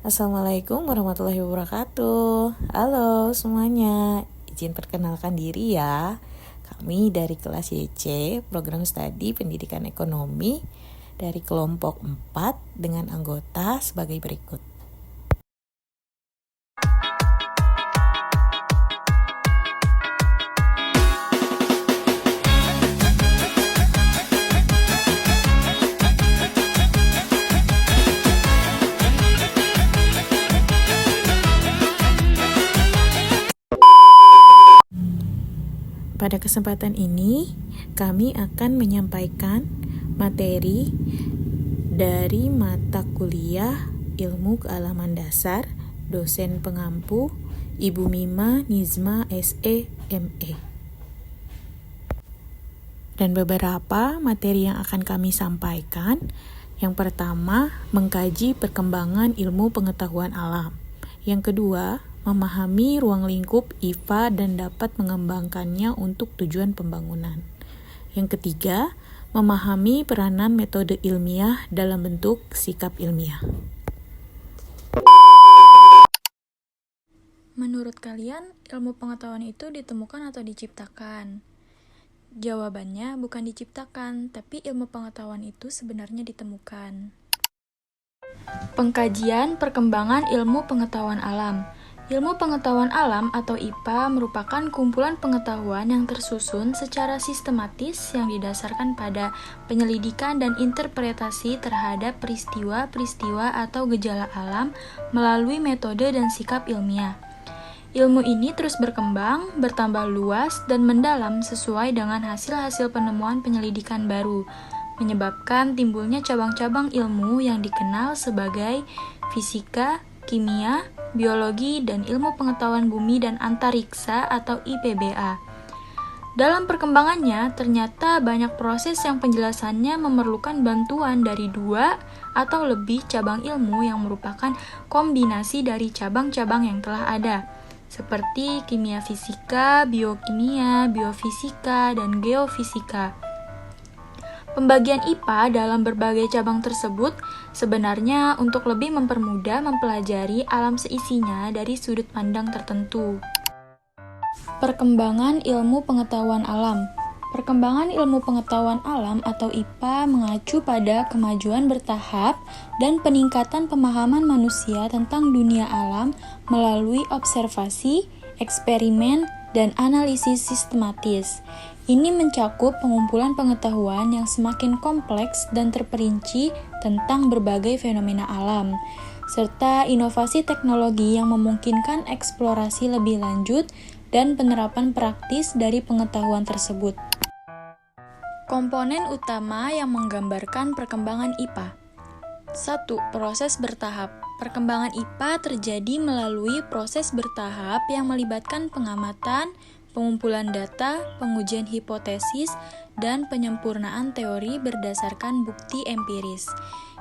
Assalamualaikum warahmatullahi wabarakatuh. Halo semuanya, izin perkenalkan diri ya. Kami dari kelas YC, program studi pendidikan ekonomi dari kelompok 4 dengan anggota sebagai berikut. Pada kesempatan ini, kami akan menyampaikan materi dari mata kuliah Ilmu Kealaman Dasar, dosen pengampu Ibu Mima Nizma SE ME. Dan beberapa materi yang akan kami sampaikan. Yang pertama, mengkaji perkembangan ilmu pengetahuan alam. Yang kedua, memahami ruang lingkup IPA dan dapat mengembangkannya untuk tujuan pembangunan. Yang ketiga, memahami peranan metode ilmiah dalam bentuk sikap ilmiah. Menurut kalian, ilmu pengetahuan itu ditemukan atau diciptakan? Jawabannya bukan diciptakan, tapi ilmu pengetahuan itu sebenarnya ditemukan. Pengkajian perkembangan ilmu pengetahuan alam. Ilmu pengetahuan alam atau IPA merupakan kumpulan pengetahuan yang tersusun secara sistematis yang didasarkan pada penyelidikan dan interpretasi terhadap peristiwa-peristiwa atau gejala alam melalui metode dan sikap ilmiah. Ilmu ini terus berkembang, bertambah luas, dan mendalam sesuai dengan hasil-hasil penemuan penyelidikan baru, menyebabkan timbulnya cabang-cabang ilmu yang dikenal sebagai fisika, kimia, biologi, dan ilmu pengetahuan bumi dan antariksa atau IPBA. Dalam perkembangannya, ternyata banyak proses yang penjelasannya memerlukan bantuan dari 2 atau lebih cabang ilmu yang merupakan kombinasi dari cabang-cabang yang telah ada, seperti kimia fisika, biokimia, biofisika, dan geofisika. Pembagian IPA dalam berbagai cabang tersebut sebenarnya untuk lebih mempermudah mempelajari alam seisinya dari sudut pandang tertentu. Perkembangan ilmu pengetahuan alam. Perkembangan ilmu pengetahuan alam atau IPA mengacu pada kemajuan bertahap dan peningkatan pemahaman manusia tentang dunia alam melalui observasi, eksperimen, dan analisis sistematis. Ini mencakup pengumpulan pengetahuan yang semakin kompleks dan terperinci tentang berbagai fenomena alam, serta inovasi teknologi yang memungkinkan eksplorasi lebih lanjut dan penerapan praktis dari pengetahuan tersebut. Komponen utama yang menggambarkan perkembangan IPA. 1. Proses bertahap. Perkembangan IPA terjadi melalui proses bertahap yang melibatkan pengamatan, pengumpulan data, pengujian hipotesis, dan penyempurnaan teori berdasarkan bukti empiris.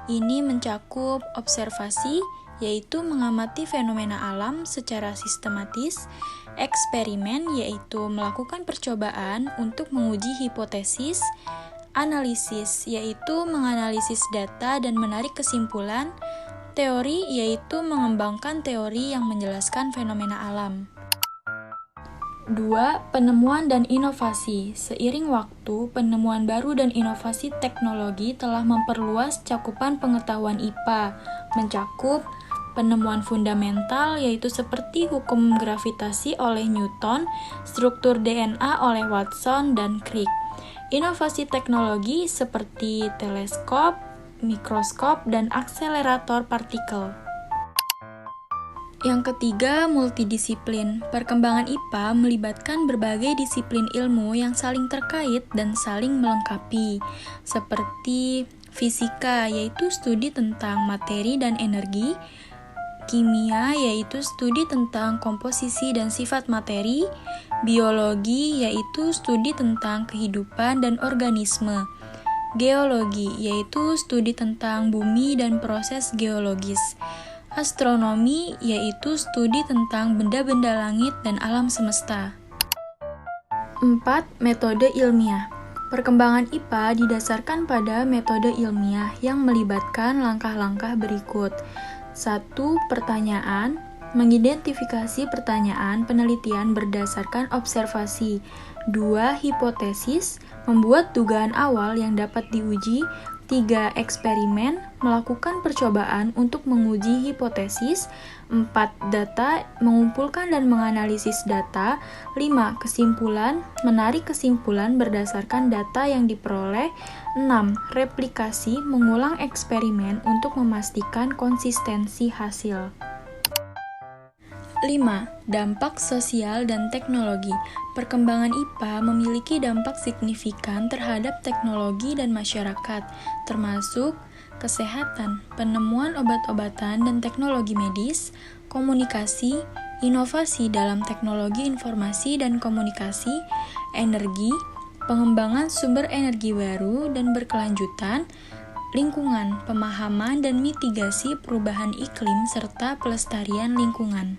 Ini mencakup observasi, yaitu mengamati fenomena alam secara sistematis, eksperimen, yaitu melakukan percobaan untuk menguji hipotesis, analisis, yaitu menganalisis data dan menarik kesimpulan, teori, yaitu mengembangkan teori yang menjelaskan fenomena alam. 2. Penemuan dan inovasi. Seiring waktu, penemuan baru dan inovasi teknologi telah memperluas cakupan pengetahuan IPA, mencakup penemuan fundamental yaitu seperti hukum gravitasi oleh Newton, struktur DNA oleh Watson dan Crick. Inovasi teknologi seperti teleskop, mikroskop, dan akselerator partikel. Yang ketiga, multidisiplin. Perkembangan IPA melibatkan berbagai disiplin ilmu yang saling terkait dan saling melengkapi, seperti fisika, yaitu studi tentang materi dan energi, kimia, yaitu studi tentang komposisi dan sifat materi, biologi, yaitu studi tentang kehidupan dan organisme, geologi, yaitu studi tentang bumi dan proses geologis, astronomi, yaitu studi tentang benda-benda langit dan alam semesta. 4. Metode ilmiah. Perkembangan IPA didasarkan pada metode ilmiah yang melibatkan langkah-langkah berikut. 1. Pertanyaan. Mengidentifikasi pertanyaan penelitian berdasarkan observasi. 2. Hipotesis. Membuat dugaan awal yang dapat diuji. 3. Eksperimen. Melakukan percobaan untuk menguji hipotesis. 4. Data. Mengumpulkan dan menganalisis data. 5. Kesimpulan. Menarik kesimpulan berdasarkan data yang diperoleh. 6. Replikasi. Mengulang eksperimen untuk memastikan konsistensi hasil. 5. Dampak sosial dan teknologi. Perkembangan IPA memiliki dampak signifikan terhadap teknologi dan masyarakat, termasuk kesehatan, penemuan obat-obatan dan teknologi medis, komunikasi, inovasi dalam teknologi informasi dan komunikasi, energi, pengembangan sumber energi baru dan berkelanjutan, lingkungan, pemahaman dan mitigasi perubahan iklim serta pelestarian lingkungan.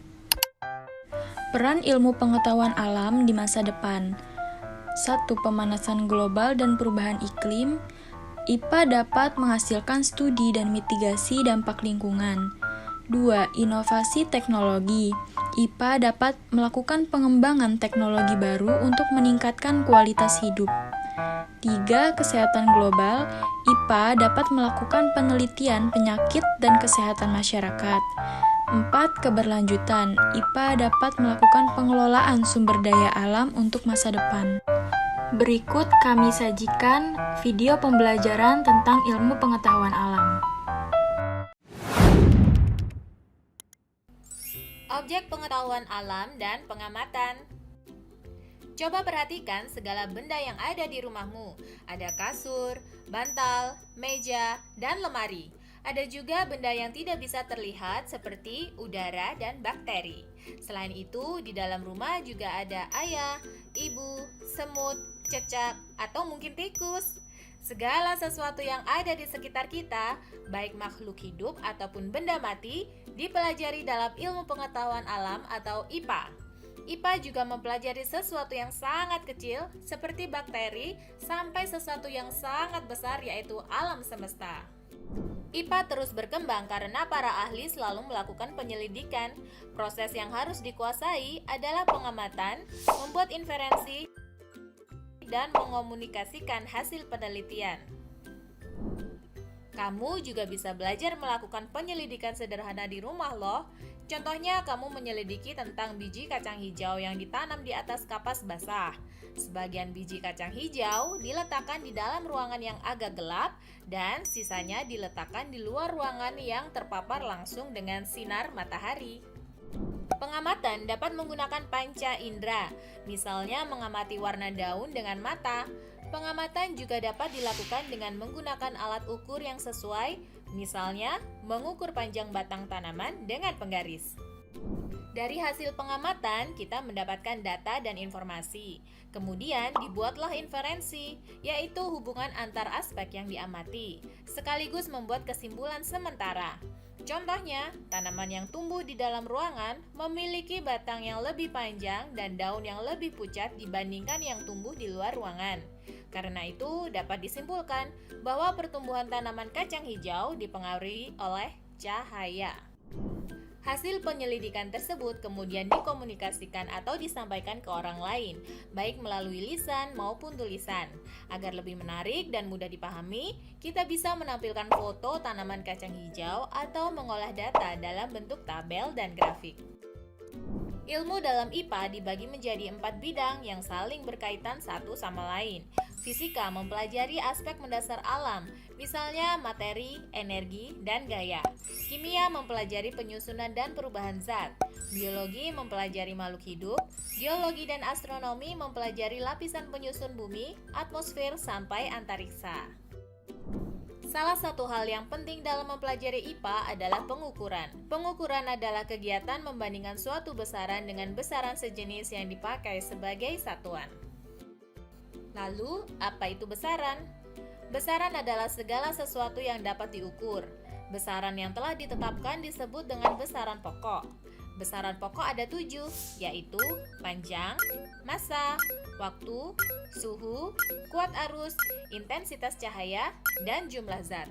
Peran ilmu pengetahuan alam di masa depan. 1. Pemanasan global dan perubahan iklim. IPA dapat menghasilkan studi dan mitigasi dampak lingkungan. 2. Inovasi teknologi. IPA dapat melakukan pengembangan teknologi baru untuk meningkatkan kualitas hidup. 3. Kesehatan global. IPA dapat melakukan penelitian penyakit dan kesehatan masyarakat. 4. Keberlanjutan. IPA dapat melakukan pengelolaan sumber daya alam untuk masa depan. Berikut kami sajikan video pembelajaran tentang ilmu pengetahuan alam. Objek pengetahuan alam dan pengamatan. Coba perhatikan segala benda yang ada di rumahmu. Ada kasur, bantal, meja, dan lemari. Ada juga benda yang tidak bisa terlihat seperti udara dan bakteri. Selain itu, di dalam rumah juga ada ayah, ibu, semut, cecak, atau mungkin tikus. Segala sesuatu yang ada di sekitar kita, baik makhluk hidup ataupun benda mati, dipelajari dalam ilmu pengetahuan alam atau IPA. IPA juga mempelajari sesuatu yang sangat kecil seperti bakteri sampai sesuatu yang sangat besar yaitu alam semesta. IPA terus berkembang karena para ahli selalu melakukan penyelidikan. Proses yang harus dikuasai adalah pengamatan, membuat inferensi, dan mengomunikasikan hasil penelitian. Kamu juga bisa belajar melakukan penyelidikan sederhana di rumah loh. Contohnya, kamu menyelidiki tentang biji kacang hijau yang ditanam di atas kapas basah. Sebagian biji kacang hijau diletakkan di dalam ruangan yang agak gelap dan sisanya diletakkan di luar ruangan yang terpapar langsung dengan sinar matahari. Pengamatan dapat menggunakan panca indera, misalnya mengamati warna daun dengan mata. Pengamatan juga dapat dilakukan dengan menggunakan alat ukur yang sesuai, misalnya mengukur panjang batang tanaman dengan penggaris. Dari hasil pengamatan, kita mendapatkan data dan informasi. Kemudian dibuatlah inferensi, yaitu hubungan antar aspek yang diamati, sekaligus membuat kesimpulan sementara. Contohnya, tanaman yang tumbuh di dalam ruangan memiliki batang yang lebih panjang dan daun yang lebih pucat dibandingkan yang tumbuh di luar ruangan. Karena itu, dapat disimpulkan bahwa pertumbuhan tanaman kacang hijau dipengaruhi oleh cahaya. Hasil penyelidikan tersebut kemudian dikomunikasikan atau disampaikan ke orang lain, baik melalui lisan maupun tulisan. Agar lebih menarik dan mudah dipahami, kita bisa menampilkan foto tanaman kacang hijau atau mengolah data dalam bentuk tabel dan grafik. Ilmu dalam IPA dibagi menjadi 4 bidang yang saling berkaitan satu sama lain. Fisika mempelajari aspek mendasar alam, misalnya materi, energi, dan gaya. Kimia mempelajari penyusunan dan perubahan zat. Biologi mempelajari makhluk hidup. Geologi dan astronomi mempelajari lapisan penyusun bumi, atmosfer, sampai antariksa. Salah satu hal yang penting dalam mempelajari IPA adalah pengukuran. Pengukuran adalah kegiatan membandingkan suatu besaran dengan besaran sejenis yang dipakai sebagai satuan. Lalu, apa itu besaran? Besaran adalah segala sesuatu yang dapat diukur. Besaran yang telah ditetapkan disebut dengan besaran pokok. Besaran pokok ada 7, yaitu panjang, massa, waktu, suhu, kuat arus, intensitas cahaya, dan jumlah zat.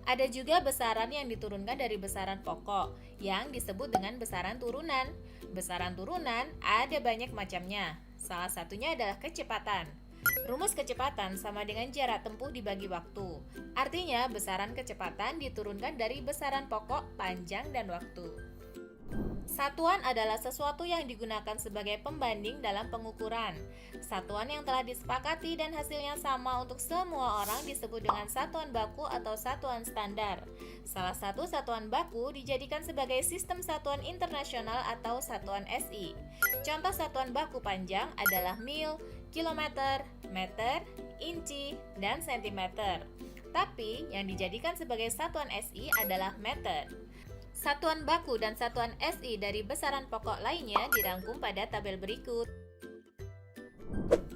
Ada juga besaran yang diturunkan dari besaran pokok, yang disebut dengan besaran turunan. Besaran turunan ada banyak macamnya. Salah satunya adalah kecepatan. Rumus kecepatan sama dengan jarak tempuh dibagi waktu. Artinya, besaran kecepatan diturunkan dari besaran pokok, panjang, dan waktu. Satuan adalah sesuatu yang digunakan sebagai pembanding dalam pengukuran. Satuan yang telah disepakati dan hasilnya sama untuk semua orang disebut dengan satuan baku atau satuan standar. Salah satu satuan baku dijadikan sebagai sistem satuan internasional atau satuan SI. Contoh satuan baku panjang adalah mil, kilometer, meter, inci, dan sentimeter. Tapi yang dijadikan sebagai satuan SI adalah meter. Satuan baku dan satuan SI dari besaran pokok lainnya dirangkum pada tabel berikut.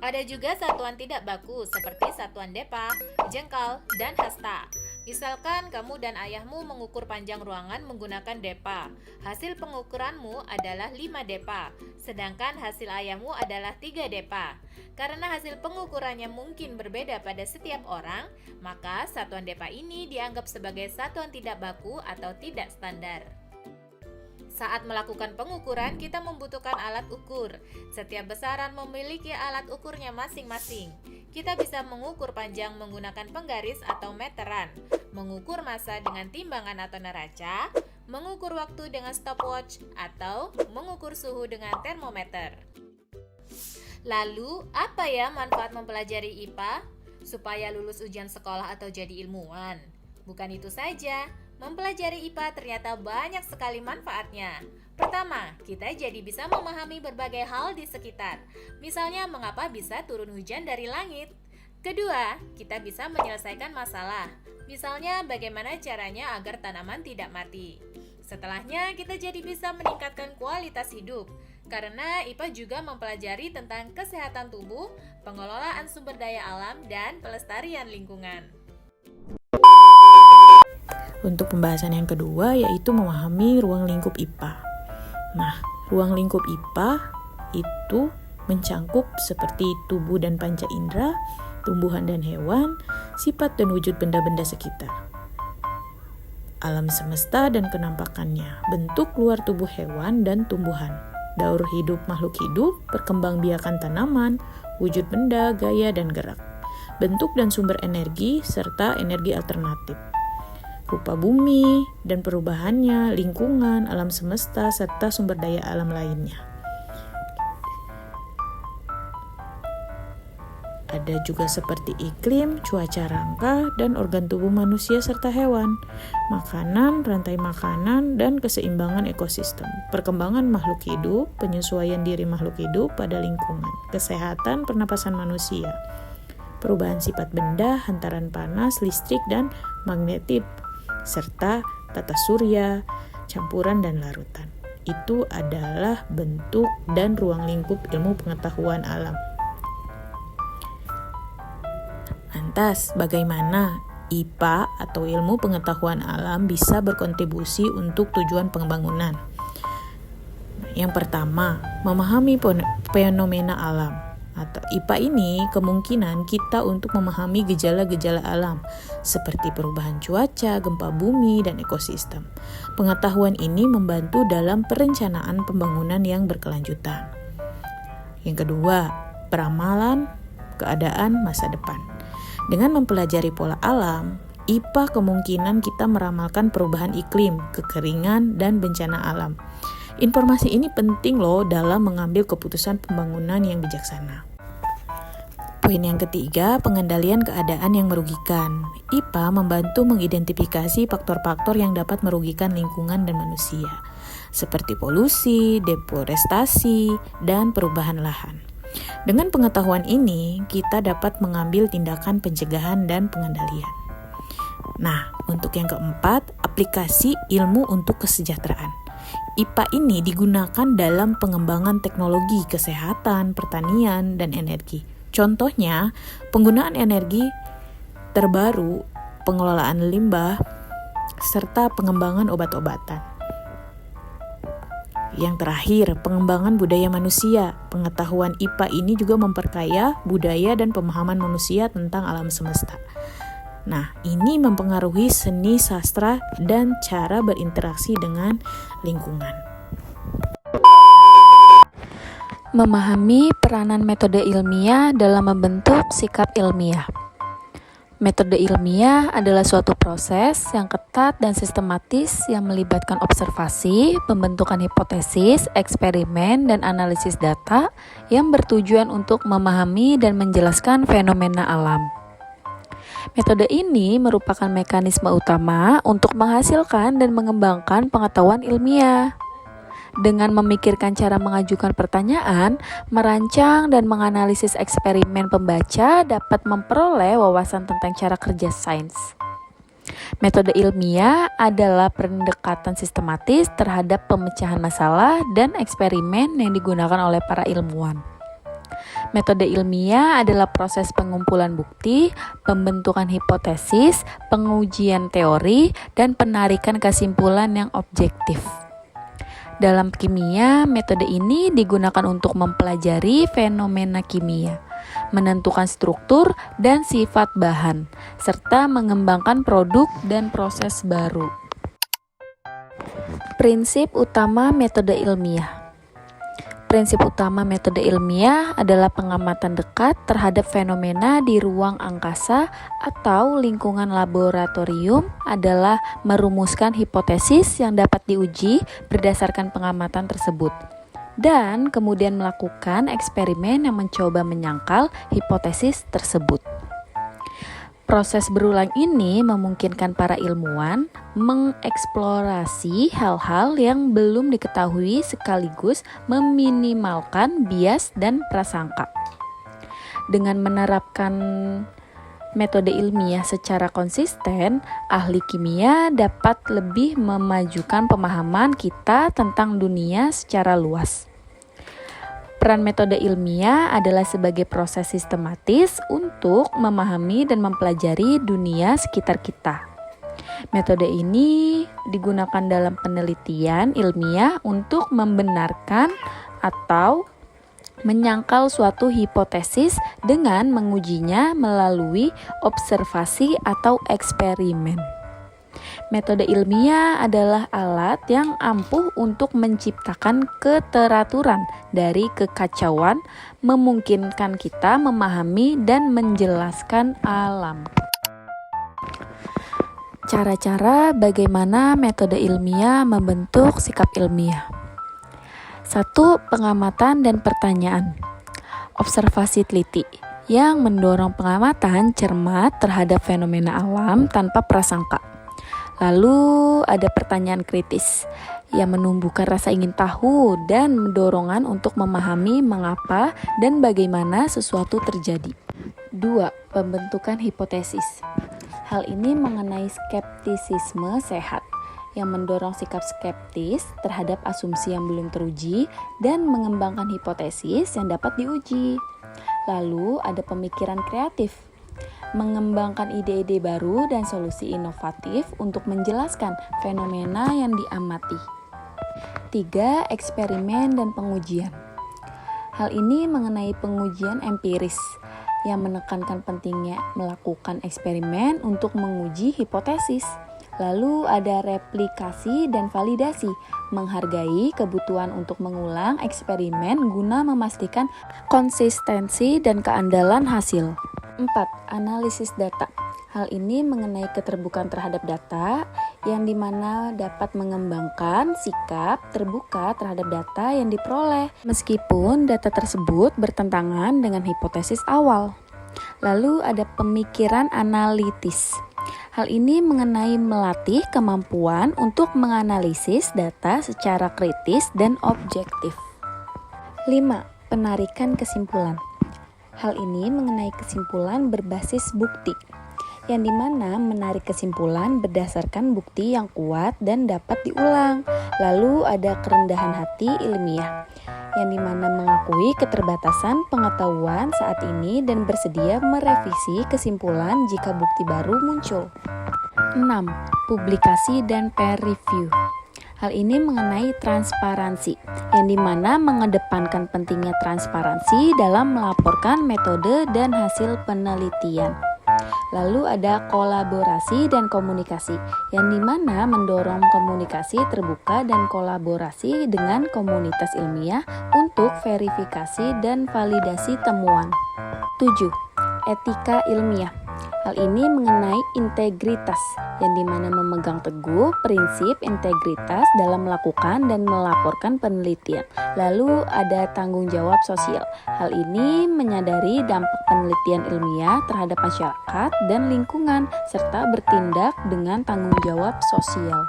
Ada juga satuan tidak baku seperti satuan depa, jengkal, dan hasta. Misalkan kamu dan ayahmu mengukur panjang ruangan menggunakan depa. Hasil pengukuranmu adalah 5 depa, sedangkan hasil ayahmu adalah 3 depa. Karena hasil pengukurannya mungkin berbeda pada setiap orang, maka satuan depa ini dianggap sebagai satuan tidak baku atau tidak standar. Saat melakukan pengukuran, kita membutuhkan alat ukur. Setiap besaran memiliki alat ukurnya masing-masing. Kita bisa mengukur panjang menggunakan penggaris atau meteran, mengukur massa dengan timbangan atau neraca, mengukur waktu dengan stopwatch, atau mengukur suhu dengan termometer. Lalu, apa ya manfaat mempelajari IPA? Supaya lulus ujian sekolah atau jadi ilmuwan? Bukan itu saja, mempelajari IPA ternyata banyak sekali manfaatnya. Pertama, kita jadi bisa memahami berbagai hal di sekitar. Misalnya, mengapa bisa turun hujan dari langit. Kedua, kita bisa menyelesaikan masalah. Misalnya, bagaimana caranya agar tanaman tidak mati. Setelahnya, kita jadi bisa meningkatkan kualitas hidup. Karena IPA juga mempelajari tentang kesehatan tubuh, pengelolaan sumber daya alam, dan pelestarian lingkungan. Untuk pembahasan yang kedua yaitu memahami ruang lingkup IPA. Nah, ruang lingkup IPA itu mencangkup seperti tubuh dan panca indera, tumbuhan dan hewan, sifat dan wujud benda-benda sekitar, alam semesta dan kenampakannya, bentuk luar tubuh hewan dan tumbuhan, daur hidup makhluk hidup, perkembangbiakan tanaman, wujud benda, gaya dan gerak, bentuk dan sumber energi, serta energi alternatif, rupa bumi dan perubahannya, lingkungan, alam semesta, serta sumber daya alam lainnya. Ada juga seperti iklim, cuaca rangka, dan organ tubuh manusia serta hewan, makanan, rantai makanan, dan keseimbangan ekosistem, perkembangan makhluk hidup, penyesuaian diri makhluk hidup pada lingkungan, kesehatan pernapasan manusia, perubahan sifat benda, hantaran panas, listrik, dan magnetik, serta tata surya, campuran dan larutan. Itu adalah bentuk dan ruang lingkup ilmu pengetahuan alam. Lantas, bagaimana IPA atau ilmu pengetahuan alam bisa berkontribusi untuk tujuan pembangunan? Yang pertama, memahami fenomena alam. Atau IPA ini kemungkinan kita untuk memahami gejala-gejala alam seperti perubahan cuaca, gempa bumi, dan ekosistem. Pengetahuan ini membantu dalam perencanaan pembangunan yang berkelanjutan. Yang kedua, peramalan keadaan masa depan. Dengan mempelajari pola alam, IPA kemungkinan kita meramalkan perubahan iklim, kekeringan, dan bencana alam. Informasi ini penting loh dalam mengambil keputusan pembangunan yang bijaksana. Poin yang ketiga, pengendalian keadaan yang merugikan. IPA membantu mengidentifikasi faktor-faktor yang dapat merugikan lingkungan dan manusia, seperti polusi, deforestasi, dan perubahan lahan. Dengan pengetahuan ini, kita dapat mengambil tindakan pencegahan dan pengendalian. Nah, untuk yang keempat, aplikasi ilmu untuk kesejahteraan. IPA ini digunakan dalam pengembangan teknologi kesehatan, pertanian, dan energi. Contohnya, penggunaan energi terbaru, pengelolaan limbah, serta pengembangan obat-obatan. Yang terakhir, pengembangan budaya manusia. Pengetahuan IPA ini juga memperkaya budaya dan pemahaman manusia tentang alam semesta. Nah, ini mempengaruhi seni sastra dan cara berinteraksi dengan lingkungan. Memahami peranan metode ilmiah dalam membentuk sikap ilmiah. Metode ilmiah adalah suatu proses yang ketat dan sistematis yang melibatkan observasi, pembentukan hipotesis, eksperimen, dan analisis data yang bertujuan untuk memahami dan menjelaskan fenomena alam. Metode ini merupakan mekanisme utama untuk menghasilkan dan mengembangkan pengetahuan ilmiah. Dengan memikirkan cara mengajukan pertanyaan, merancang dan menganalisis eksperimen, pembaca dapat memperoleh wawasan tentang cara kerja sains. Metode ilmiah adalah pendekatan sistematis terhadap pemecahan masalah dan eksperimen yang digunakan oleh para ilmuwan. Metode ilmiah adalah proses pengumpulan bukti, pembentukan hipotesis, pengujian teori, dan penarikan kesimpulan yang objektif. Dalam kimia, metode ini digunakan untuk mempelajari fenomena kimia, menentukan struktur dan sifat bahan, serta mengembangkan produk dan proses baru. Prinsip utama metode ilmiah. Prinsip utama metode ilmiah adalah pengamatan dekat terhadap fenomena di ruang angkasa atau lingkungan laboratorium adalah merumuskan hipotesis yang dapat diuji berdasarkan pengamatan tersebut, dan kemudian melakukan eksperimen yang mencoba menyangkal hipotesis tersebut. Proses berulang ini memungkinkan para ilmuwan mengeksplorasi hal-hal yang belum diketahui sekaligus meminimalkan bias dan prasangka. Dengan menerapkan metode ilmiah secara konsisten, ahli kimia dapat lebih memajukan pemahaman kita tentang dunia secara luas. Peran metode ilmiah adalah sebagai proses sistematis untuk memahami dan mempelajari dunia sekitar kita. Metode ini digunakan dalam penelitian ilmiah untuk membenarkan atau menyangkal suatu hipotesis dengan mengujinya melalui observasi atau eksperimen. Metode ilmiah adalah alat yang ampuh untuk menciptakan keteraturan dari kekacauan, memungkinkan kita memahami dan menjelaskan alam. Cara-cara bagaimana metode ilmiah membentuk sikap ilmiah. 1. Pengamatan dan pertanyaan. Observasi teliti yang mendorong pengamatan cermat terhadap fenomena alam tanpa prasangka. Lalu ada pertanyaan kritis yang menumbuhkan rasa ingin tahu dan dorongan untuk memahami mengapa dan bagaimana sesuatu terjadi. 2. Pembentukan hipotesis. Hal ini mengenai skeptisisme sehat yang mendorong sikap skeptis terhadap asumsi yang belum teruji dan mengembangkan hipotesis yang dapat diuji. Lalu ada pemikiran kreatif, mengembangkan ide-ide baru dan solusi inovatif untuk menjelaskan fenomena yang diamati. 3. Eksperimen dan pengujian. Hal ini mengenai pengujian empiris yang menekankan pentingnya melakukan eksperimen untuk menguji hipotesis. Lalu ada replikasi dan validasi, menghargai kebutuhan untuk mengulang eksperimen guna memastikan konsistensi dan keandalan hasil. 4. Analisis data. Hal ini mengenai keterbukaan terhadap data, yang dimana dapat mengembangkan sikap terbuka terhadap data yang diperoleh, meskipun data tersebut bertentangan dengan hipotesis awal. Lalu ada pemikiran analitis. Hal ini mengenai melatih kemampuan untuk menganalisis data secara kritis dan objektif. 5. Penarikan kesimpulan. Hal ini mengenai kesimpulan berbasis bukti, yang dimana menarik kesimpulan berdasarkan bukti yang kuat dan dapat diulang. Lalu ada kerendahan hati ilmiah, yang dimana mengakui keterbatasan pengetahuan saat ini dan bersedia merevisi kesimpulan jika bukti baru muncul. 6. Publikasi dan peer review. Hal ini mengenai transparansi, yang dimana mengedepankan pentingnya transparansi dalam melaporkan metode dan hasil penelitian. Lalu ada kolaborasi dan komunikasi, yang dimana mendorong komunikasi terbuka dan kolaborasi dengan komunitas ilmiah untuk verifikasi dan validasi temuan. 7. Etika ilmiah. Hal ini mengenai integritas, yang dimana memegang teguh prinsip integritas dalam melakukan dan melaporkan penelitian. Lalu ada tanggung jawab sosial. Hal ini menyadari dampak penelitian ilmiah terhadap masyarakat dan lingkungan, serta bertindak dengan tanggung jawab sosial.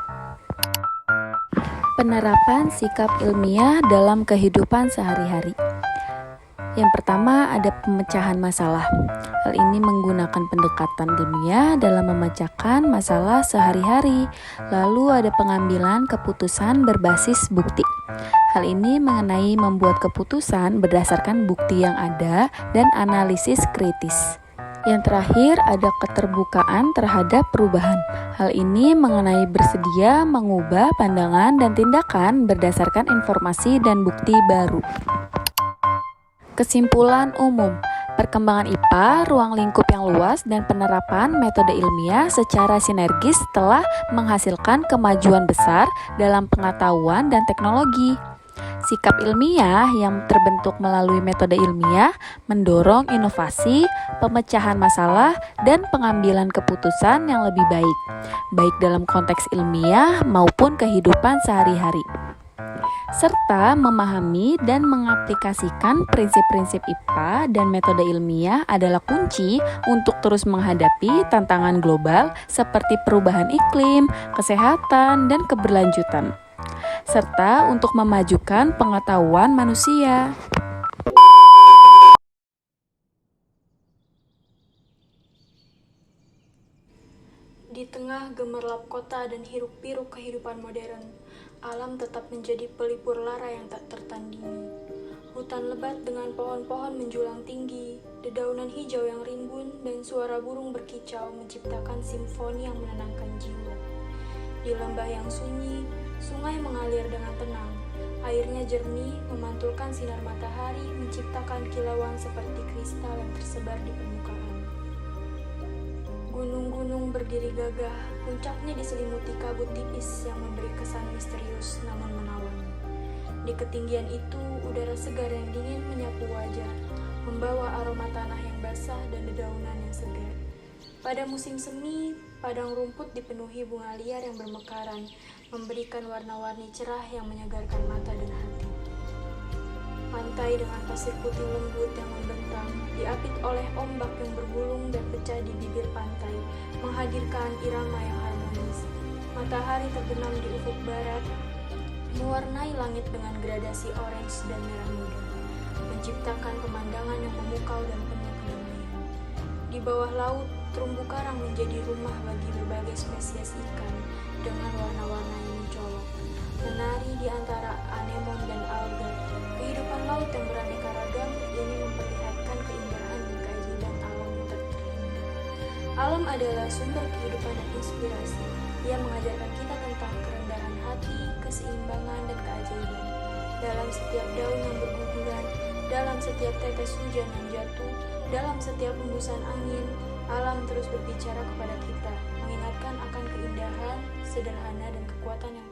Penerapan sikap ilmiah dalam kehidupan sehari-hari. Yang pertama ada pemecahan masalah. Hal ini menggunakan pendekatan ilmiah dalam memecahkan masalah sehari-hari. Lalu ada pengambilan keputusan berbasis bukti. Hal ini mengenai membuat keputusan berdasarkan bukti yang ada dan analisis kritis. Yang terakhir ada keterbukaan terhadap perubahan. Hal ini mengenai bersedia mengubah pandangan dan tindakan berdasarkan informasi dan bukti baru. Kesimpulan umum, perkembangan IPA, ruang lingkup yang luas, dan penerapan metode ilmiah secara sinergis telah menghasilkan kemajuan besar dalam pengetahuan dan teknologi. Sikap ilmiah yang terbentuk melalui metode ilmiah mendorong inovasi, pemecahan masalah, dan pengambilan keputusan yang lebih baik dalam konteks ilmiah maupun kehidupan sehari-hari, serta memahami dan mengaplikasikan prinsip-prinsip IPA dan metode ilmiah adalah kunci untuk terus menghadapi tantangan global seperti perubahan iklim, kesehatan, dan keberlanjutan, serta untuk memajukan pengetahuan manusia. Di tengah gemerlap kota dan hiruk-pikuk kehidupan modern, alam tetap menjadi pelipur lara yang tak tertandingi. Hutan lebat dengan pohon-pohon menjulang tinggi, dedaunan hijau yang rimbun, dan suara burung berkicau menciptakan simfoni yang menenangkan jiwa. Di lembah yang sunyi, sungai mengalir dengan tenang. Airnya jernih, memantulkan sinar matahari, menciptakan kilauan seperti kristal yang tersebar di permukaan. Gunung-gunung berdiri gagah, puncaknya diselimuti kabut tipis yang memberi kesan misterius namun menawan. Di ketinggian itu, udara segar yang dingin menyapu wajah, membawa aroma tanah yang basah dan dedaunan yang segar. Pada musim semi, padang rumput dipenuhi bunga liar yang bermekaran, memberikan warna-warni cerah yang menyegarkan mata dan hati. Pantai dengan pasir putih lembut yang membentang, diapit oleh ombak yang bergulung dan pecah di bibir pantai, menghadirkan irama yang harmonis. Matahari terbenam di ufuk barat, mewarnai langit dengan gradasi orange dan merah muda, menciptakan pemandangan yang memukau dan penuh kedamaian. Di bawah laut, terumbu karang menjadi rumah bagi berbagai spesies ikan dengan warna-warna yang mencolok, menari di antara anemon dan alga. Kehidupan laut yang beraneka ragam ini memperlihatkan keindahan dan keajaiban alam yang tak terindah. Alam adalah sumber kehidupan dan inspirasi. Ia mengajarkan kita tentang kerendahan hati, keseimbangan, dan keajaiban. Dalam setiap daun yang berguguran, dalam setiap tetes hujan yang jatuh, dalam setiap hembusan angin, alam terus berbicara kepada kita, mengingatkan akan keindahan, sederhana, dan kekuatan yang